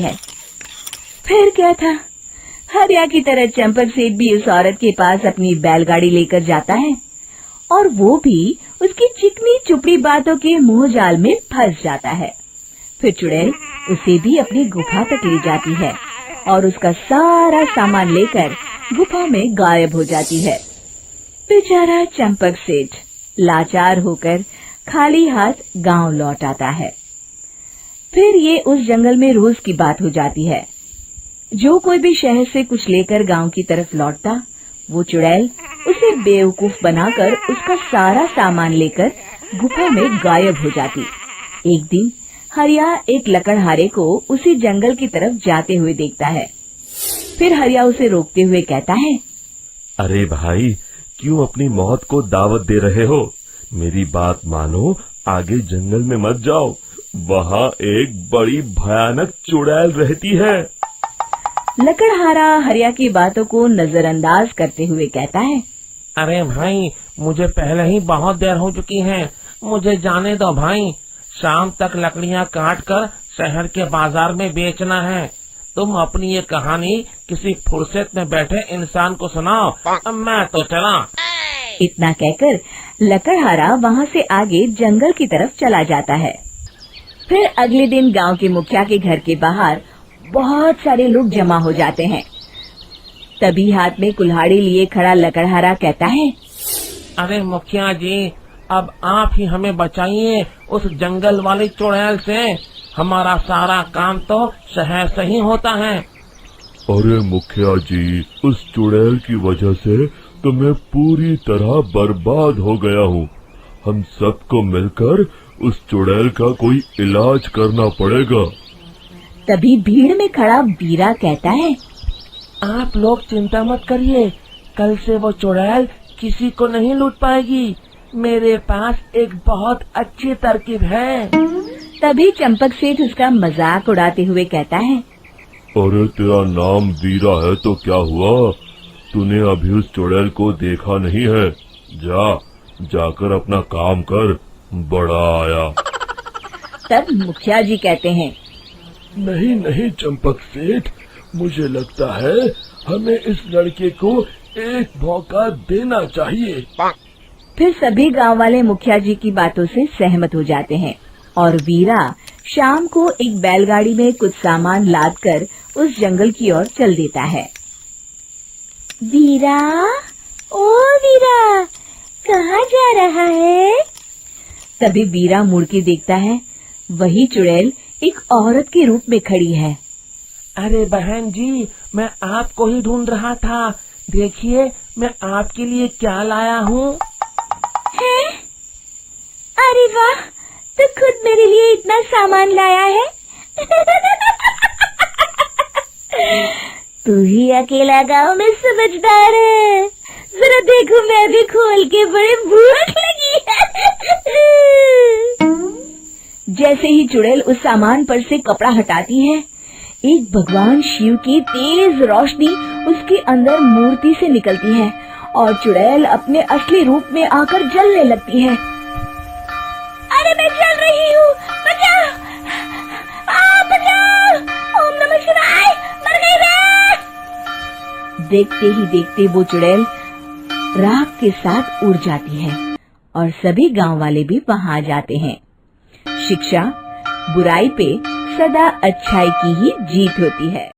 है। फिर क्या था, हरिया की तरह चंपक सेठ भी उस औरत के पास अपनी बैलगाड़ी लेकर जाता है और वो भी उसकी चिकनी चुपड़ी बातों के मोह जाल में फंस जाता है। फिर चुड़ैल उसे भी अपनी गुफा तक ले जाती है और उसका सारा सामान लेकर गुफा में गायब हो जाती है। बेचारा चंपक सेठ लाचार होकर खाली हाथ गांव लौट आता है। फिर ये उस जंगल में रोज की बात हो जाती है। जो कोई भी शहर से कुछ लेकर गांव की तरफ लौटता, वो चुड़ैल उसे बेवकूफ बनाकर उसका सारा सामान लेकर गुफा में गायब हो जाती। एक दिन हरिया एक लकड़हारे को उसी जंगल की तरफ जाते हुए देखता है। फिर हरिया उसे रोकते हुए कहता है, अरे भाई, क्यों अपनी मौत को दावत दे रहे हो? मेरी बात मानो, आगे जंगल में मत जाओ, वहाँ एक बड़ी भयानक चुड़ैल रहती है। लकड़हारा हरिया की बातों को नजरअंदाज करते हुए कहता है, अरे भाई, मुझे पहले ही बहुत देर हो चुकी है, मुझे जाने दो भाई। शाम तक लकड़ियाँ काट कर शहर के बाजार में बेचना है। तुम अपनी ये कहानी किसी फुर्सत में बैठे इंसान को सुनाओ, मैं तो चला। इतना कहकर लकड़हारा वहाँ से आगे जंगल की तरफ चला जाता है। फिर अगले दिन गांव के मुखिया के घर के बाहर बहुत सारे लोग जमा हो जाते हैं। तभी हाथ में कुल्हाड़ी लिए खड़ा लकड़हारा कहता है, अरे मुखिया जी, अब आप ही हमें बचाइए उस जंगल वाली चुड़ैल से। हमारा सारा काम तो शहर से ही होता है। अरे मुखिया जी, उस चुड़ैल की वजह से तो मैं पूरी तरह बर्बाद हो गया हूँ। हम सबको मिलकर उस चुड़ैल का कोई इलाज करना पड़ेगा। तभी भीड़ में खड़ा वीरा कहता है, आप लोग चिंता मत करिए, कल से वो चुड़ैल किसी को नहीं लूट पाएगी। मेरे पास एक बहुत अच्छी तरकीब है। तभी चंपक सेठ उसका मजाक उड़ाते हुए कहता है, अरे तेरा नाम वीरा है तो क्या हुआ? तूने अभी उस चुड़ैल को देखा नहीं है? जाकर अपना काम कर, बड़ा आया। तब मुखिया जी कहते हैं, नहीं नहीं चंपक सेठ, मुझे लगता है हमें इस लड़के को एक मौका देना चाहिए। फिर सभी गांव वाले मुखिया जी की बातों से सहमत हो जाते हैं और वीरा शाम को एक बैलगाड़ी में कुछ सामान लादकर उस जंगल की ओर चल देता है। वीरा, ओ वीरा, कहाँ जा रहा है? तभी वीरा मुड़ के देखता है, वही चुड़ैल एक औरत के रूप में खड़ी है। अरे बहन जी, मैं आपको ही ढूंढ रहा था। देखिए, मैं आपके लिए क्या लाया हूँ। अरे वाह, तो खुद मेरे लिए इतना सामान लाया है। तू ही अकेला गांव में समझदार है। जरा देखो, मैं भी खोल के, बड़े भूख लगी है। जैसे ही चुड़ैल उस सामान पर से कपड़ा हटाती है, एक भगवान शिव की तेज रोशनी उसके अंदर मूर्ति से निकलती है और चुड़ैल अपने असली रूप में आकर जलने लगती है। अरे मैं जल रही हूँ, बचाओ! बचाओ! ओम नमः शिवाय, मर गई मैं! देखते ही देखते वो चुड़ैल राख के साथ उड़ जाती है और सभी गांव वाले भी वहां आ जाते हैं। शिक्षा बुराई पे सदा अच्छाई की ही जीत होती है।